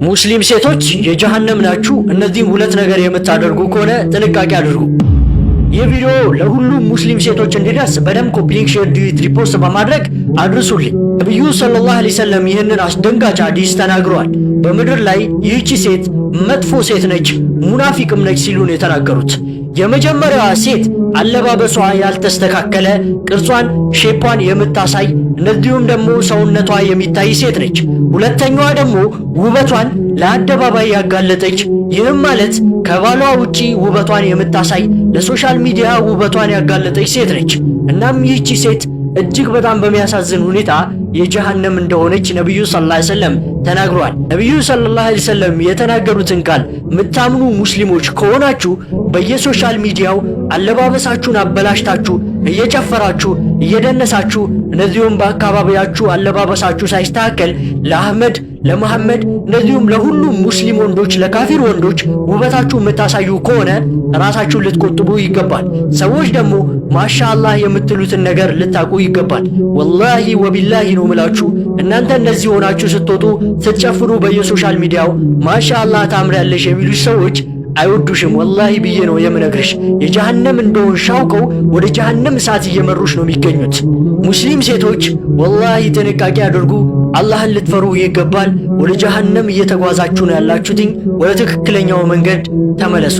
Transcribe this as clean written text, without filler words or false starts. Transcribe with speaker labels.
Speaker 1: ሙስሊም ሴቶች የጀሃነም ናችሁ። እነዚህን ሁለት ነገር የምታደርጉ ከሆነ ጥንቃቄ አድርጉ። ይህ ቪዲዮ ለሁሉም ሙስሊም ሴቶች እንዲደርስ በደም ኮፒ ሊንክ፣ ሼር፣ ዲዩት፣ ሪፖስት በማድረግ አድርሱልኝ። ነብዩ ሰለላሁ ዐለይሂ ወሰለም ይህንን አስደንጋጭ ሐዲስ ተናግረዋል። በምድር ላይ ይህቺ ሴት መጥፎ ሴት ነች፣ ሙናፊቅም ነች ሲሉ ነው የተናገሩት። የመጀመሪያዋ ሴት አለባበሷ ያልተስተካከለ፣ ቅርጿን ሼፓን የምታሳይ እንደዚሁም ደግሞ ሰውነቷ የሚታይ ሴት ነች። ሁለተኛዋ ደግሞ ውበቷን ለአደባባይ ያጋለጠች፣ ይህም ማለት ከባሏ ውጪ ውበቷን የምታሳይ ለሶሻል ሚዲያ ውበቷን ያጋለጠች ሴት ነች። እናም ይህቺ ሴት እጅግ በጣም በሚያሳዝን ሁኔታ የጀሃነም እንደሆነች ነብዩ ሰለላሁ ዐለይሂ ወሰለም ተናግረዋል። ነብዩ ሰለላሁ ዐለይሂ ወሰለም የተናገሩትን ቃል የምታምኑ ሙስሊሞች ከሆናችሁ በየሶሻል ሚዲያው አለባበሳችሁን አበላሽታችሁ እየጨፈራችሁ እየደነሳችሁ እንደዚሁም በአካባቢያችሁ አለባበሳችሁ ሳይስተካከል ለአህመድ ለመሐመድ እንደዚሁም ለሁሉም ሙስሊም ወንዶች ለካፊር ወንዶች ውበታችሁ የምታሳዩ ከሆነ ራሳችሁን ልትቆጥቡ ይገባል። ሰዎች ደግሞ ማሻአላህ የምትሉትን ነገር ልታቁ ይገባል። ወላሂ ወቢላሂ ነው ምላችሁ። እናንተ እንደዚህ ሆናችሁ ስትወጡ ስትጨፍሩ በየሶሻል ሚዲያው ማሻአላህ ታምሪያለሽ የሚሉ ሰዎች አይወዱሽም። ወላሂ ብዬ ነው የምነግርሽ። የጀሃነም እንደሆንሽ አውቀው ወደ ጀሃነም እሳት እየመሩሽ ነው የሚገኙት። ሙስሊም ሴቶች ወላሂ ጥንቃቄ አድርጉ። አላህን ልትፈሩ ይገባል። ወደ ጀሃነም እየተጓዛችሁ ነው ያላችሁት። ወደ ትክክለኛው መንገድ ተመለሱ።